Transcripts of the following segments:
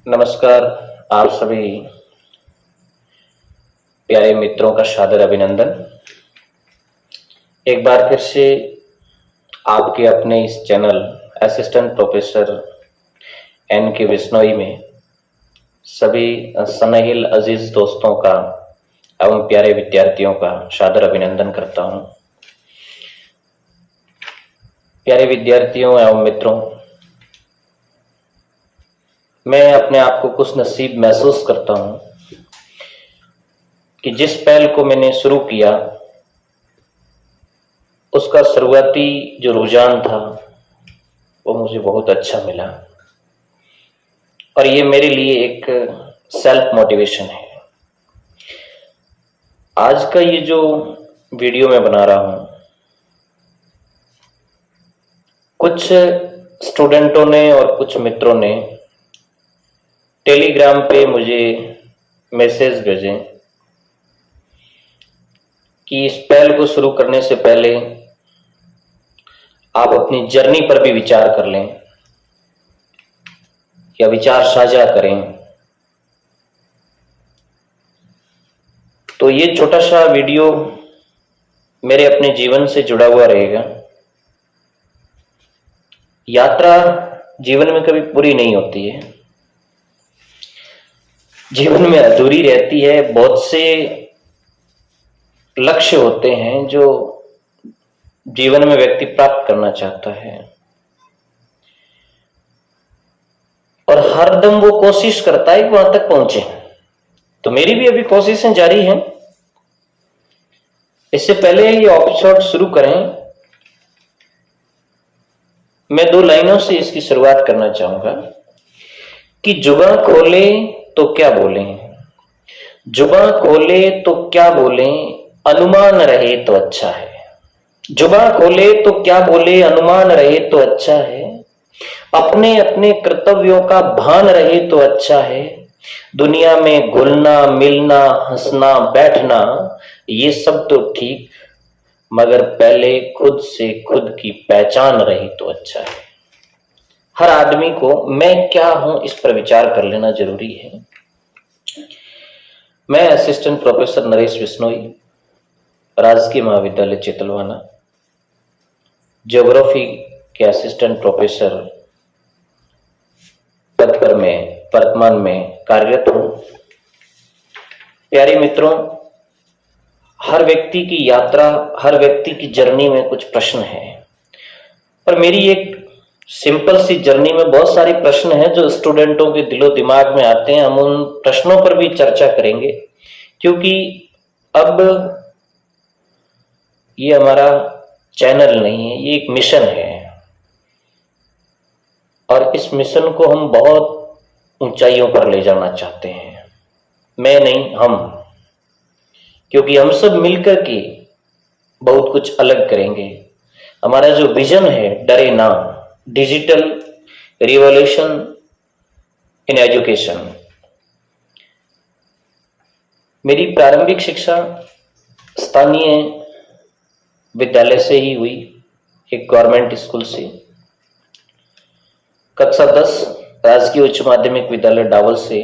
नमस्कार। आप सभी प्यारे मित्रों का सादर अभिनंदन। एक बार फिर से आपके अपने इस चैनल असिस्टेंट प्रोफेसर एन के बिश्नोई में सभी सनहिल अजीज दोस्तों का एवं प्यारे विद्यार्थियों का सादर अभिनंदन करता हूं। प्यारे विद्यार्थियों एवं मित्रों, मैं अपने आप को खुश नसीब महसूस करता हूं कि जिस पहल को मैंने शुरू किया उसका शुरुआती जो रुझान था वो मुझे बहुत अच्छा मिला और ये मेरे लिए एक सेल्फ मोटिवेशन है। आज का ये जो वीडियो मैं बना रहा हूं, कुछ स्टूडेंटों ने और कुछ मित्रों ने टेलीग्राम पे मुझे मैसेज भेजे कि इस पहल को शुरू करने से पहले आप अपनी जर्नी पर भी विचार कर लें या विचार साझा करें। तो ये छोटा सा वीडियो मेरे अपने जीवन से जुड़ा हुआ रहेगा। यात्रा जीवन में कभी पूरी नहीं होती है, जीवन में अधूरी रहती है। बहुत से लक्ष्य होते हैं जो जीवन में व्यक्ति प्राप्त करना चाहता है और हरदम वो कोशिश करता है कि वहां तक पहुंचे। तो मेरी भी अभी कोशिशें जारी हैं। इससे पहले ये एपिसोड शुरू करें, मैं 2 लाइनों से इसकी शुरुआत करना चाहूंगा कि जुबां खोले तो क्या बोले, जुबां खोले तो क्या बोले, अनुमान रहे तो अच्छा है। जुबां खोले तो क्या बोले, अनुमान रहे तो अच्छा है। अपने अपने कर्तव्यों का भान रहे तो अच्छा है। दुनिया में घुलना मिलना हंसना बैठना ये सब तो ठीक, मगर पहले खुद से खुद की पहचान रही तो अच्छा है। हर आदमी को मैं क्या हूं इस पर विचार कर लेना जरूरी है। मैं असिस्टेंट प्रोफेसर नरेश बिश्नोई, राजकीय महाविद्यालय चितलवाना, ज्योग्राफी के असिस्टेंट प्रोफेसर पद पर मैं वर्तमान में कार्यरत हूं। प्यारे मित्रों, हर व्यक्ति की यात्रा, हर व्यक्ति की जर्नी में कुछ प्रश्न हैं और मेरी एक सिंपल सी जर्नी में बहुत सारे प्रश्न हैं जो स्टूडेंटों के दिलो दिमाग में आते हैं। हम उन प्रश्नों पर भी चर्चा करेंगे क्योंकि अब ये हमारा चैनल नहीं है, ये एक मिशन है और इस मिशन को हम बहुत ऊंचाइयों पर ले जाना चाहते हैं। मैं नहीं, हम, क्योंकि हम सब मिलकर के बहुत कुछ अलग करेंगे। हमारा जो विजन है, डरे ना, डिजिटल रिवॉल्यूशन इन एजुकेशन। मेरी प्रारंभिक शिक्षा स्थानीय विद्यालय से ही हुई, एक गवर्नमेंट स्कूल से। कक्षा 10 राजकीय उच्च माध्यमिक विद्यालय डावल से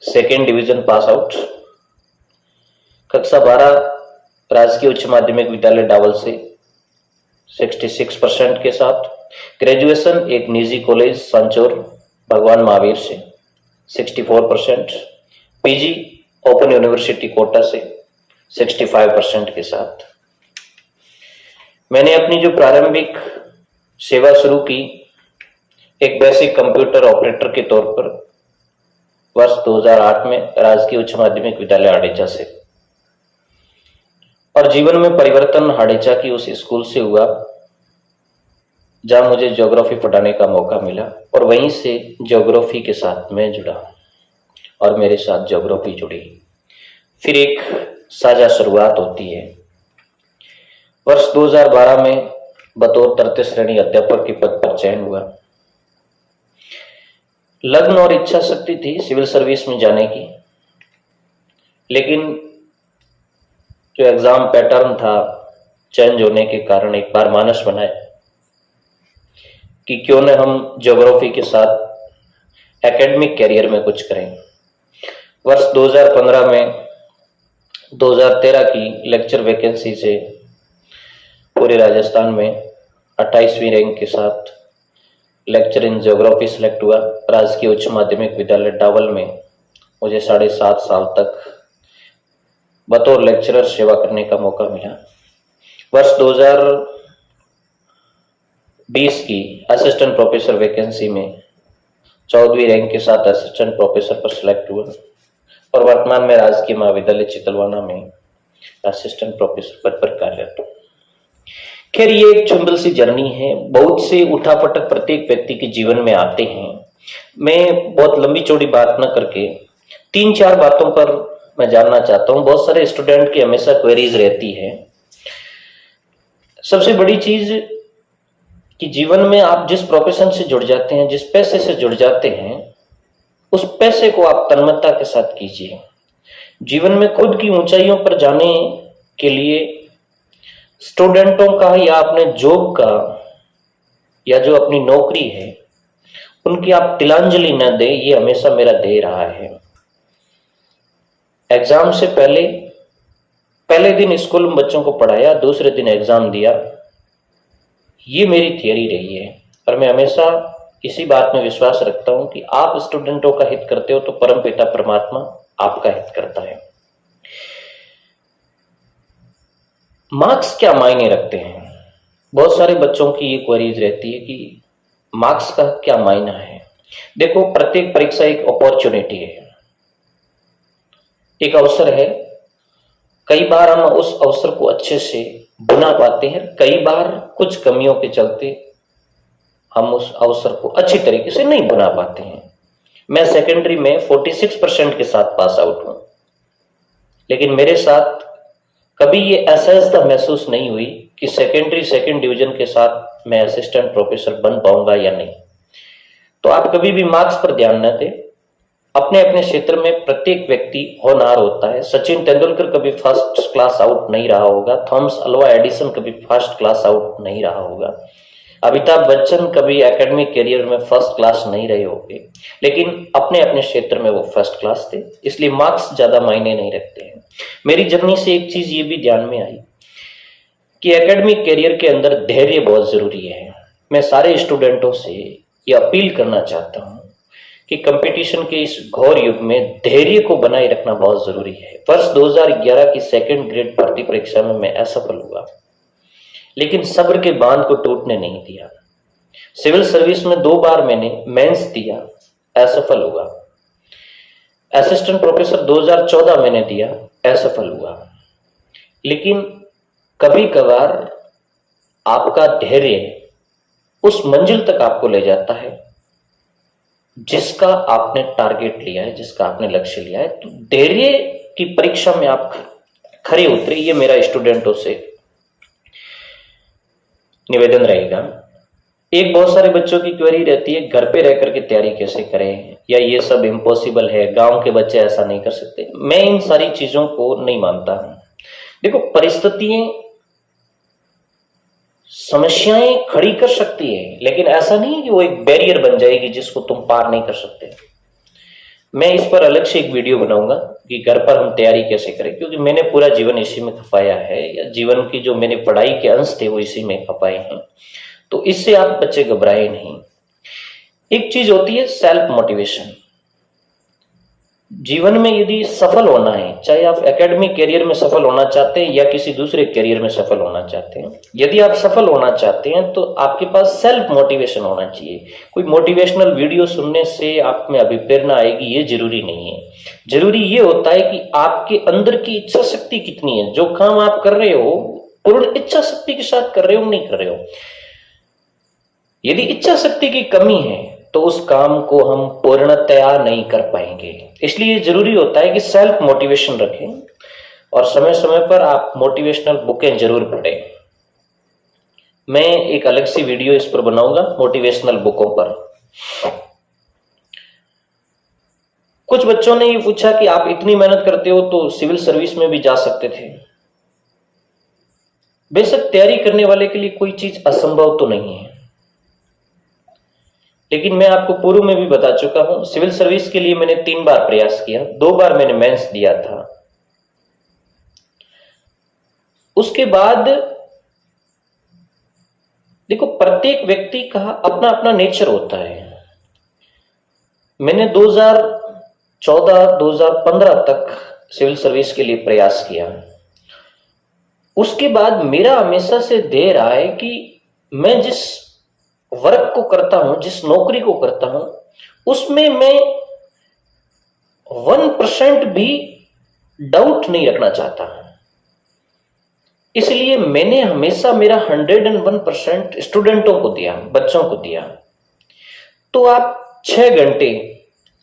2nd डिवीजन पास आउट। कक्षा 12 राजकीय उच्च माध्यमिक विद्यालय डावल से 66% के साथ। ग्रेजुएशन एक निजी कॉलेज सांचौर भगवान महावीर से 64%। पीजी ओपन यूनिवर्सिटी कोटा से 65% के साथ। मैंने अपनी जो प्रारंभिक सेवा शुरू की एक बेसिक कंप्यूटर ऑपरेटर के तौर पर वर्ष 2008 में राजकीय उच्च माध्यमिक विद्यालय हाड़ेचा से, और जीवन में परिवर्तन हाड़ेचा की उस स्कूल से हुआ जहां मुझे ज्योग्राफी पढ़ाने का मौका मिला और वहीं से ज्योग्राफी के साथ मैं जुड़ा और मेरे साथ ज्योग्राफी जुड़ी। फिर एक साझा शुरुआत होती है। वर्ष 2012 में बतौर 3rd श्रेणी अध्यापक के पद पर चयन हुआ। लगन और इच्छा शक्ति थी सिविल सर्विस में जाने की, लेकिन जो एग्जाम पैटर्न था चेंज होने के कारण एक बार मानस बनाए कि क्यों न हम ज्योग्राफी के साथ एकेडमिक कैरियर में कुछ करें। वर्ष 2015 में 2013 की लेक्चर वैकेंसी से पूरे राजस्थान में 28वीं रैंक के साथ लेक्चर इन ज्योग्राफी सिलेक्ट हुआ। राजकीय उच्च माध्यमिक विद्यालय डावल में मुझे 7.5 साल तक बतौर लेक्चरर सेवा करने का मौका मिला। वर्ष 2020 की असिस्टेंट प्रोफेसर वैकेंसी में 14वीं रैंक के साथ असिस्टेंट प्रोफेसर पर सिलेक्ट हुआ और वर्तमान में राजकीय महाविद्यालय चितलवाना में असिस्टेंट प्रोफेसर पद पर कार्यरत हूं। खैर, ये एक चुंबल सी जर्नी है। बहुत से उठापटक प्रत्येक व्यक्ति के जीवन में आते हैं। मैं बहुत लंबी चौड़ी बात न करके 3-4 बातों पर मैं जानना चाहता हूं। बहुत सारे स्टूडेंट की हमेशा क्वेरीज रहती है। सबसे बड़ी चीज कि जीवन में आप जिस प्रोफेशन से जुड़ जाते हैं, जिस पैसे से जुड़ जाते हैं, उस पैसे को आप तन्मयता के साथ कीजिए। जीवन में खुद की ऊंचाइयों पर जाने के लिए स्टूडेंटों का या अपने जॉब का या जो अपनी नौकरी है उनकी आप तिलांजलि न दें, ये हमेशा मेरा ध्येय रहा है। एग्जाम से पहले दिन स्कूल में बच्चों को पढ़ाया, दूसरे दिन एग्जाम दिया, ये मेरी थियरी रही है। और मैं हमेशा इसी बात में विश्वास रखता हूं कि आप स्टूडेंटों का हित करते हो तो परमपिता परमात्मा आपका हित करता है। मार्क्स क्या मायने रखते हैं? बहुत सारे बच्चों की ये क्वेरीज रहती है कि मार्क्स का क्या मायना है। देखो, प्रत्येक परीक्षा एक अपॉर्चुनिटी है, एक अवसर है। कई बार हम उस अवसर को अच्छे से बना पाते हैं, कई बार कुछ कमियों के चलते हम उस अवसर को अच्छी तरीके से नहीं बना पाते हैं। मैं सेकेंडरी में 46% के साथ पास आउट हूं, लेकिन मेरे साथ कभी ये असहजता महसूस नहीं हुई कि सेकेंडरी सेकंड डिवीजन के साथ मैं असिस्टेंट प्रोफेसर बन पाऊंगा या नहीं। तो आप कभी भी मार्क्स पर ध्यान न दें। अपने अपने क्षेत्र में प्रत्येक व्यक्ति होनहार होता है। सचिन तेंदुलकर कभी फर्स्ट क्लास आउट नहीं रहा होगा, थॉमस अल्वा एडिसन कभी फर्स्ट क्लास आउट नहीं रहा होगा, अमिताभ बच्चन कभी एकेडमिक करियर में फर्स्ट क्लास नहीं रहे होंगे, लेकिन अपने अपने क्षेत्र में वो फर्स्ट क्लास थे। इसलिए मार्क्स ज्यादा मायने नहीं रखते हैं। मेरी जर्नी से एक चीज ये भी ध्यान में आई कि एकेडमिक करियर के अंदर धैर्य बहुत जरूरी है। मैं सारे स्टूडेंटों से ये अपील करना चाहता हूं कि कंपटीशन के इस घोर युग में धैर्य को बनाए रखना बहुत जरूरी है। वर्ष 2011 की सेकंड ग्रेड भर्ती परीक्षा में मैं असफल हुआ, लेकिन सब्र के बांध को टूटने नहीं दिया। सिविल सर्विस में 2 बार मैंने मेंस दिया, असफल हुआ। असिस्टेंट प्रोफेसर 2014 मैंने दिया, असफल हुआ। लेकिन कभी कभार आपका धैर्य उस मंजिल तक आपको ले जाता है जिसका आपने टारगेट लिया है, जिसका आपने लक्ष्य लिया है। तो धैर्य की परीक्षा में आप खरे उतरे, ये मेरा स्टूडेंटों से निवेदन रहेगा। एक बहुत सारे बच्चों की क्वेरी रहती है, घर पे रह करके तैयारी कैसे करें, या ये सब इम्पॉसिबल है, गांव के बच्चे ऐसा नहीं कर सकते। मैं इन सारी चीजों को नहीं मानता हूं। देखो, परिस्थितियां समस्याएं खड़ी कर सकती है, लेकिन ऐसा नहीं कि वो एक बैरियर बन जाएगी जिसको तुम पार नहीं कर सकते। मैं इस पर अलग से एक वीडियो बनाऊंगा कि घर पर हम तैयारी कैसे करें, क्योंकि मैंने पूरा जीवन इसी में खपाया है, या जीवन की जो मैंने पढ़ाई के अंश थे वो इसी में खपाए हैं। तो इससे आप बच्चे घबराए नहीं। एक चीज होती है सेल्फ मोटिवेशन। जीवन में यदि सफल होना है, चाहे आप एकेडमिक करियर में सफल होना चाहते हैं या किसी दूसरे करियर में सफल होना चाहते हैं, यदि आप सफल होना चाहते हैं तो आपके पास सेल्फ मोटिवेशन होना चाहिए। कोई मोटिवेशनल वीडियो सुनने से आप में अभिप्रेरणा आएगी ये जरूरी नहीं है। जरूरी ये होता है कि आपके अंदर की इच्छा शक्ति कितनी है। जो काम आप कर रहे हो पूर्ण इच्छा शक्ति के साथ कर रहे हो, नहीं कर रहे हो। यदि इच्छा शक्ति की कमी है तो उस काम को हम पूर्णतया नहीं कर पाएंगे। इसलिए जरूरी होता है कि सेल्फ मोटिवेशन रखें और समय समय पर आप मोटिवेशनल बुकें जरूर पढ़ें। मैं एक अलग सी वीडियो इस पर बनाऊंगा मोटिवेशनल बुकों पर। कुछ बच्चों ने ये पूछा कि आप इतनी मेहनत करते हो तो सिविल सर्विस में भी जा सकते थे। बेशक तैयारी करने वाले के लिए कोई चीज असंभव तो नहीं है, लेकिन मैं आपको पूर्व में भी बता चुका हूं, सिविल सर्विस के लिए मैंने 3 बार प्रयास किया, 2 बार मैंने मेंस दिया था। उसके बाद देखो, प्रत्येक व्यक्ति का अपना अपना नेचर होता है। मैंने 2014-2015 तक सिविल सर्विस के लिए प्रयास किया। उसके बाद मेरा हमेशा से ध्येय रहा है कि मैं जिस वर्क को करता हूं, जिस नौकरी को करता हूं, उसमें मैं 1% भी डाउट नहीं रखना चाहता। इसलिए मैंने हमेशा मेरा 101% स्टूडेंटों को दिया, बच्चों को दिया। तो आप 6 घंटे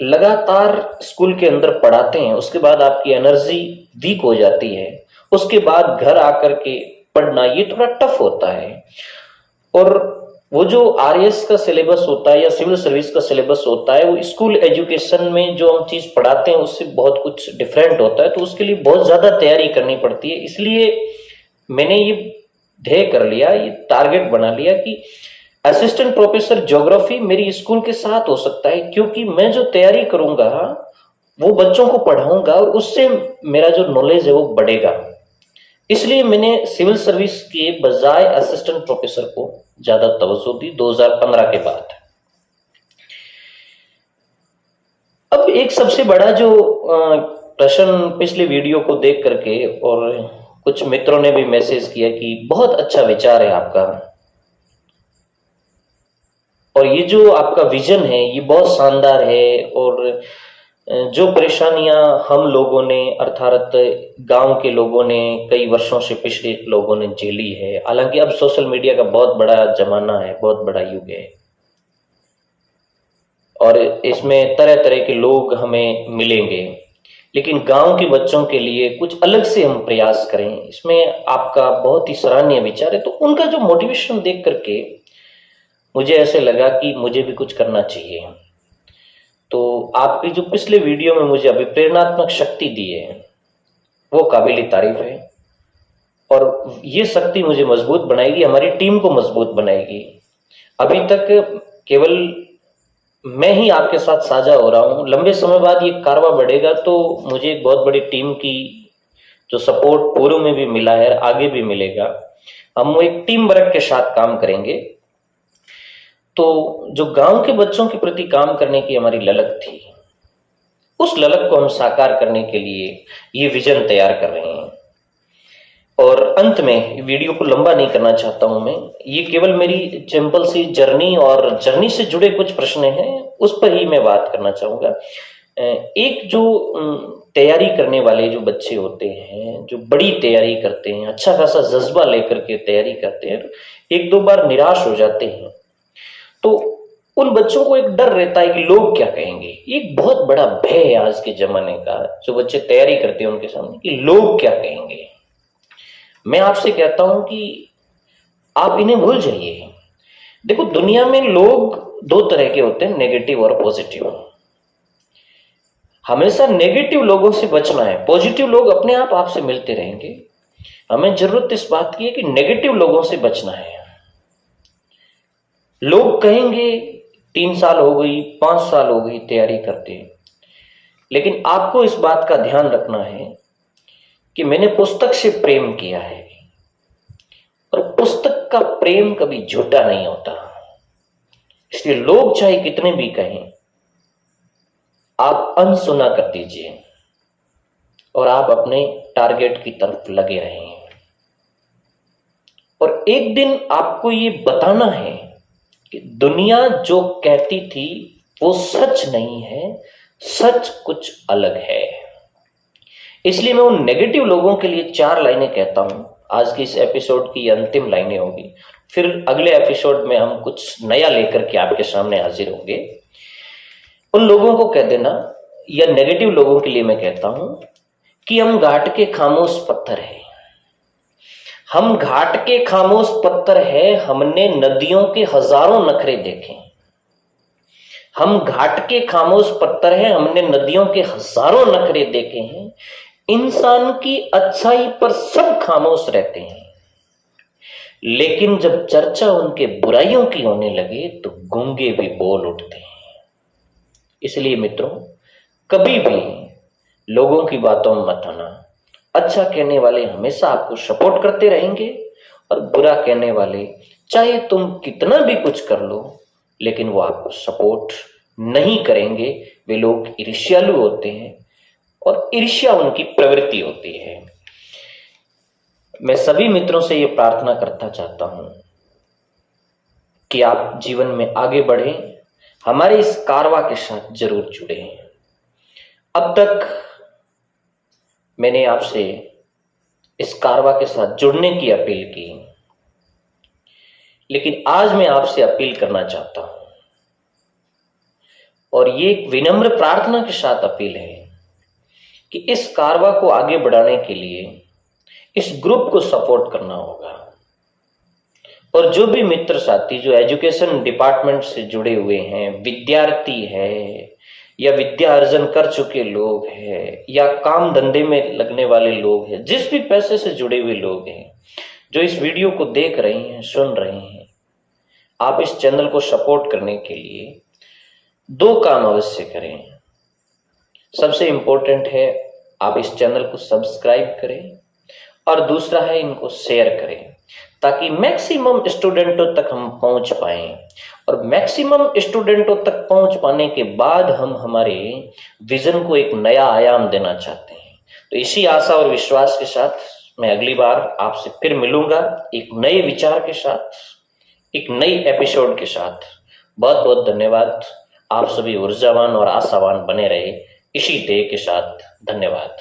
लगातार स्कूल के अंदर पढ़ाते हैं, उसके बाद आपकी एनर्जी वीक हो जाती है, उसके बाद घर आकर के पढ़ना ये थोड़ा टफ होता है। और वो जो आरएस का सिलेबस होता है या सिविल सर्विस का सिलेबस होता है, वो स्कूल एजुकेशन में जो हम चीज पढ़ाते हैं उससे बहुत कुछ डिफरेंट होता है, तो उसके लिए बहुत ज्यादा तैयारी करनी पड़ती है। इसलिए मैंने ये ध्येय कर लिया, ये टारगेट बना लिया कि असिस्टेंट प्रोफेसर ज्योग्राफी मेरी स्कूल के साथ हो सकता है, क्योंकि मैं जो तैयारी करूंगा वो बच्चों को पढ़ाऊंगा और उससे मेरा जो नॉलेज है वो बढ़ेगा। इसलिए मैंने सिविल सर्विस के बजाय असिस्टेंट प्रोफेसर को ज्यादा तवज्जो दी 2015 के बाद। अब एक सबसे बड़ा जो प्रश्न पिछले वीडियो को देख करके, और कुछ मित्रों ने भी मैसेज किया कि बहुत अच्छा विचार है आपका, और ये जो आपका विजन है ये बहुत शानदार है, और जो परेशानियां हम लोगों ने अर्थात गांव के लोगों ने कई वर्षों से पिछले लोगों ने झेली है, हालांकि अब सोशल मीडिया का बहुत बड़ा जमाना है, बहुत बड़ा युग है, और इसमें तरह तरह के लोग हमें मिलेंगे, लेकिन गांव के बच्चों के लिए कुछ अलग से हम प्रयास करें, इसमें आपका बहुत ही सराहनीय विचार है। तो उनका जो मोटिवेशन देख करके मुझे ऐसे लगा कि मुझे भी कुछ करना चाहिए। तो आपकी जो पिछले वीडियो में मुझे अभी प्रेरणात्मक शक्ति दी है वो काबिल तारीफ है, और ये शक्ति मुझे मजबूत बनाएगी, हमारी टीम को मजबूत बनाएगी। अभी तक केवल मैं ही आपके साथ साझा हो रहा हूं, लंबे समय बाद ये कारवा बढ़ेगा तो मुझे एक बहुत बड़ी टीम की जो सपोर्ट पूर्व में भी मिला है, आगे भी मिलेगा। हम एक टीम वर्क के साथ काम करेंगे। तो जो गांव के बच्चों के प्रति काम करने की हमारी ललक थी, उस ललक को हम साकार करने के लिए ये विजन तैयार कर रहे हैं। और अंत में वीडियो को लंबा नहीं करना चाहता हूं मैं, ये केवल मेरी सिंपल सी जर्नी और जर्नी से जुड़े कुछ प्रश्न हैं, उस पर ही मैं बात करना चाहूंगा। एक जो तैयारी करने वाले जो बच्चे होते हैं, जो बड़ी तैयारी करते हैं, अच्छा खासा जज्बा लेकर के तैयारी करते हैं, 1-2 बार निराश हो जाते हैं, तो उन बच्चों को एक डर रहता है कि लोग क्या कहेंगे। एक बहुत बड़ा भय है आज के जमाने का, जो बच्चे तैयारी करते हैं उनके सामने, कि लोग क्या कहेंगे। मैं आपसे कहता हूं कि आप इन्हें भूल जाइए। देखो, दुनिया में लोग 2 तरह के होते हैं, नेगेटिव और पॉजिटिव। हमेशा नेगेटिव लोगों से बचना है, पॉजिटिव लोग अपने आप आपसे मिलते रहेंगे। हमें जरूरत इस बात की है कि नेगेटिव लोगों से बचना है। लोग कहेंगे 3 साल हो गई, 5 साल हो गई तैयारी करते, लेकिन आपको इस बात का ध्यान रखना है कि मैंने पुस्तक से प्रेम किया है, और पुस्तक का प्रेम कभी झूठा नहीं होता। इसलिए लोग चाहे कितने भी कहें, आप अनसुना कर दीजिए और आप अपने टारगेट की तरफ लगे रहें। और एक दिन आपको ये बताना है कि दुनिया जो कहती थी वो सच नहीं है, सच कुछ अलग है। इसलिए मैं उन नेगेटिव लोगों के लिए 4 लाइनें कहता हूं। आज की इस एपिसोड की अंतिम लाइनें होगी, फिर अगले एपिसोड में हम कुछ नया लेकर के आपके सामने हाजिर होंगे। उन लोगों को कह देना, या नेगेटिव लोगों के लिए मैं कहता हूं कि हम घाट के खामोश पत्थर हैं। हम घाट के खामोश पत्थर है, हमने नदियों के हजारों नखरे देखे। हम घाट के खामोश पत्थर है, हमने नदियों के हजारों नखरे देखे हैं। इंसान की अच्छाई पर सब खामोश रहते हैं, लेकिन जब चर्चा उनके बुराइयों की होने लगे तो गूंगे भी बोल उठते हैं। इसलिए मित्रों, कभी भी लोगों की बातों में मत आना। अच्छा कहने वाले हमेशा आपको सपोर्ट करते रहेंगे और बुरा कहने वाले चाहे तुम कितना भी कुछ कर लो लेकिन वो आपको सपोर्ट नहीं करेंगे। वे लोग ईर्ष्यालु होते हैं और ईर्ष्या उनकी प्रवृत्ति होती है। मैं सभी मित्रों से ये प्रार्थना करता चाहता हूं कि आप जीवन में आगे बढ़ें, हमारे इस कारवा के साथ जरूर जुड़े। अब तक मैंने आपसे इस कारवा के साथ जुड़ने की अपील की, लेकिन आज मैं आपसे अपील करना चाहता हूं और ये एक विनम्र प्रार्थना के साथ अपील है कि इस कारवा को आगे बढ़ाने के लिए इस ग्रुप को सपोर्ट करना होगा। और जो भी मित्र साथी जो एजुकेशन डिपार्टमेंट से जुड़े हुए हैं, विद्यार्थी है या विद्या अर्जन कर चुके लोग हैं या काम धंधे में लगने वाले लोग हैं, जिस भी पैसे से जुड़े हुए लोग हैं जो इस वीडियो को देख रहे हैं, सुन रहे हैं, आप इस चैनल को सपोर्ट करने के लिए दो काम अवश्य करें। सबसे इंपॉर्टेंट है आप इस चैनल को सब्सक्राइब करें और दूसरा है इनको शेयर करें ताकि मैक्सिमम स्टूडेंटों तक हम पहुंच पाएं। और मैक्सिमम स्टूडेंटों तक पहुंच पाने के बाद हम हमारे विजन को एक नया आयाम देना चाहते हैं। तो इसी आशा और विश्वास के साथ मैं अगली बार आपसे फिर मिलूंगा एक नए विचार के साथ, एक नई एपिसोड के साथ। बहुत बहुत धन्यवाद। आप सभी ऊर्जावान और आशावान बने रहे इसी ध्येय के साथ। धन्यवाद।